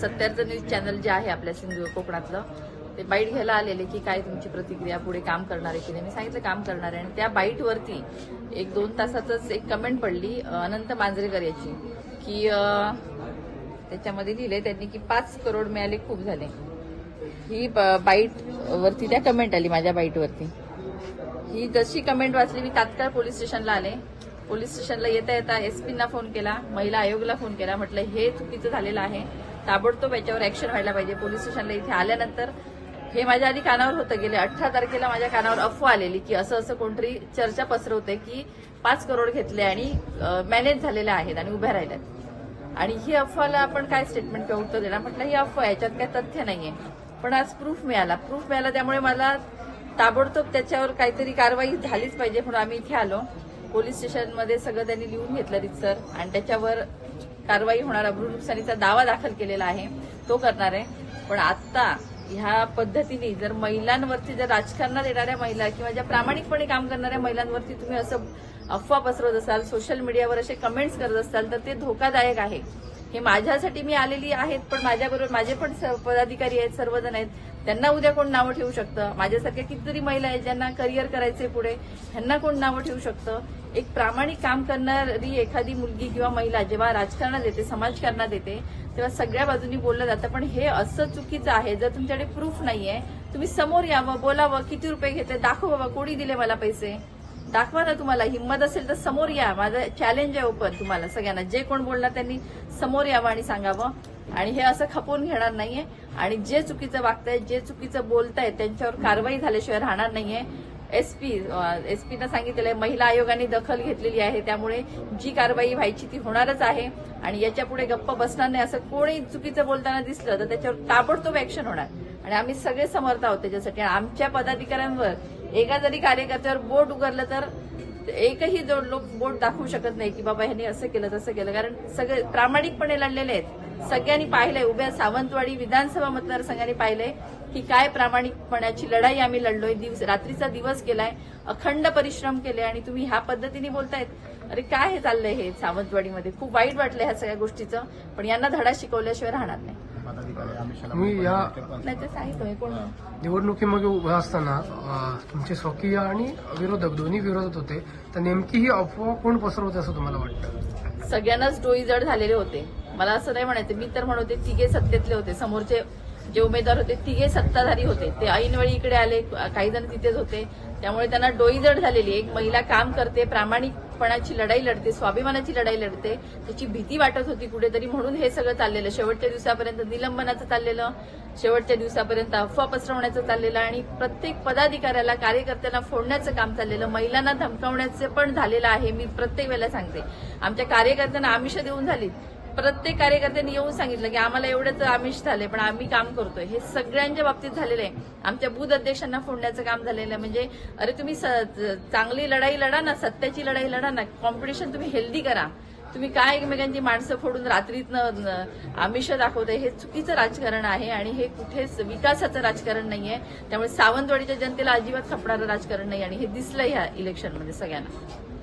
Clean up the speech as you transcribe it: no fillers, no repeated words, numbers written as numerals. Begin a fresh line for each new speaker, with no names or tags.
सत्याचं news channel जे आहे आपल्या सिंधू कोकणातलं ते बाईट घ्यायला आलेले की काय तुमची प्रतिक्रिया, पुढे काम करणार आहे की नाही. मी सांगितलं काम करणार आहे. आणि त्या बाईटवरती 1-2 तासातच एक कमेंट पडली अनंत मांजरेकर याची की त्याच्यामध्ये लिहिले त्यांनी की 5 करोड मिळाले खूप झाले. ही बाईट वरती त्या कमेंट आली माझ्या बाईटवरती. ही जशी कमेंट वाचली मी तात्काळ पोलीस स्टेशनला आले. पोलीस स्टेशनला येता येता एसपींना फोन केला, महिला आयोगाला फोन केला. म्हटलं हे चुकीचं झालेलं आहे, ताबडतोब याच्यावर ऍक्शन व्हायला पाहिजे. पोलीस स्टेशनला इथे आल्यानंतर हे माझ्या आधी कानावर होतं. गेले 18 तारखेला माझ्या कानावर अफवा आलेली की असं कोणतरी चर्चा पसरवते की 5 करोड घेतले आणि मॅनेज झालेले आहेत आणि उभ्या राहिल्यात. आणि ही अफवाला आपण काय स्टेटमेंट किंवा उत्तर देणार. म्हटलं ही अफवा, याच्यात काय तथ्य नाहीये. पण आज प्रूफ मिळाला. त्यामुळे मला ताबडतोब त्याच्यावर काहीतरी कारवाई झालीच पाहिजे म्हणून आम्ही इथे आलो. पोलीस स्टेशनमध्ये सगळं त्यांनी लिहून घेतलं रितसर आणि त्याच्यावर कारवाई होणार, अब्रू नुकसानीचा दावा दाखल केलेला आहे, तो करणार आहे. पण आता ह्या पद्धतीने जर महिलांवरती, जर राजकारणात येणाऱ्या महिला किंवा ज्या प्रामाणिकपणे काम करणाऱ्या महिलांवरती तुम्ही असं अफवा पसरवत असाल, सोशल मीडियावर असे कमेंट्स करत असाल तर ते धोकादायक आहे. हे माझ्यासाठी मी आलेली आहेत, पण माझ्याबरोबर माझे पण पदाधिकारी आहेत, सर्वजण आहेत. त्यांना उद्या कोण नावं ठेवू शकतं. माझ्यासारख्या कितीतरी महिला आहेत ज्यांना करिअर करायचे पुढे, ह्यांना कोण नावं ठेवू शकतं. एक प्रामाणिक काम करणारी एखादी मुलगी किंवा महिला जेव्हा राजकारणात येते, समाजकारणात येते, तेव्हा सगळ्या बाजूंनी बोललं जातं. पण हे असं चुकीचं आहे. जर तुमच्याकडे प्रूफ नाहीये, तुम्ही समोर यावं, बोलावं, किती रुपये घेते दाखवा, कोणी दिले मला पैसे दाखवा ना. तुम्हाला हिंमत असेल तर समोर या. माझं चॅलेंज आहे ओपन तुम्हाला सगळ्यांना. जे कोण बोलणार त्यांनी समोर यावं आणि सांगावं. आणि हे असं खपवून घेणार नाहीये. आणि जे चुकीचं वागतायत, जे चुकीचं बोलतायत त्यांच्यावर कारवाई झाल्याशिवाय राहणार नाहीये. एसपीनं सांगितलेलं आहे, महिला आयोगाने दखल घेतलेली आहे, त्यामुळे जी कारवाई व्हायची ती होणारच आहे. आणि याच्यापुढे गप्प बसणार नाही. असं कोणी चुकीचं बोलताना दिसलं तर त्याच्यावर ताबडतोब ऍक्शन होणार. आणि आम्ही सगळे समर्थ आहोत त्याच्यासाठी. आमच्या पदाधिकाऱ्यांवर एका जरी कार्यकर्त्यावर बोट उघडलं तर एकही लोक बोट दाखवू शकत नाही की बाबा ह्यांनी असं केलं तसं केलं. कारण सगळे प्रामाणिकपणे लढलेले आहेत. सगळ्यांनी पाहिलंय, उभ्या सावंतवाडी विधानसभा मतदारसंघाने पाहिलंय की काय प्रामाणिकपणाची लढाई आम्ही लढलोय. रात्रीचा दिवस केलाय, अखंड परिश्रम केले आणि तुम्ही ह्या पद्धतीने बोलतायत. अरे काय हे चाललंय हे सावंतवाडीमध्ये. खूप वाईट वाटलं ह्या सगळ्या गोष्टीचं. पण यांना धडा शिकवल्याशिवाय राहणार नाही.
तुम्ही या
नाही ते सांगितलं कोण
निवडणुकीमध्ये उभे असताना तुमचे स्वकीय आणि विरोधक दोन्ही विरोधात होते, तर नेमकी ही अफवा कोण पसरवते असं तुम्हाला वाटतं?
सगळ्यांनाच डोई जड झालेले होते. मला असं नाही म्हणायचं. मी तर म्हणते तिघे सत्तेतले होते. समोरचे जे उमेदवार होते तिघे सत्ताधारी होते. ते ऐनवेळी इकडे आले, काही जण तिथेच होते. त्यामुळे त्यांना डोई जड झालेली. एक महिला काम करते, प्रामाणिकपणाची लढाई लढते, स्वाभिमानाची लढाई लढते, त्याची भीती वाटत होती कुठेतरी, म्हणून हे सगळं चाललेलं. शेवटच्या दिवसापर्यंत निलंबनाचं चाललेलं, शेवटच्या दिवसापर्यंत अफवा पसरवण्याचं चाललेलं आणि प्रत्येक पदाधिकाऱ्याला, कार्यकर्त्यांना फोडण्याचं काम चाललेलं, महिलांना धमकावण्याचं पण झालेलं आहे. मी प्रत्येक वेळेला सांगते, आमच्या कार्यकर्त्यांना आमिष देऊन झाली. प्रत्येक कार्यकर्त्यांनी येऊन सांगितलं की आम्हाला एवढंच आमिष झाले पण आम्ही काम करतोय. हे सगळ्यांच्या बाबतीत झालेलं आहे. आमच्या बूथ अध्यक्षांना फोडण्याचं काम झालेलं आहे. म्हणजे अरे तुम्ही चांगली लढाई लढा ना, सत्याची लढाई लढा ना, कॉम्पिटिशन तुम्ही हेल्दी करा. तुम्ही काय एकमेकांची माणसं फोडून रात्रीतनं आमिष दाखवताय. हे चुकीचं राजकारण आहे आणि हे कुठेच विकासाचं राजकारण नाहीये. त्यामुळे सावंतवाडीच्या जनतेला अजिबात खपणारं राजकारण नाही आणि हे दिसलंय ह्या इलेक्शनमध्ये सगळ्यांना.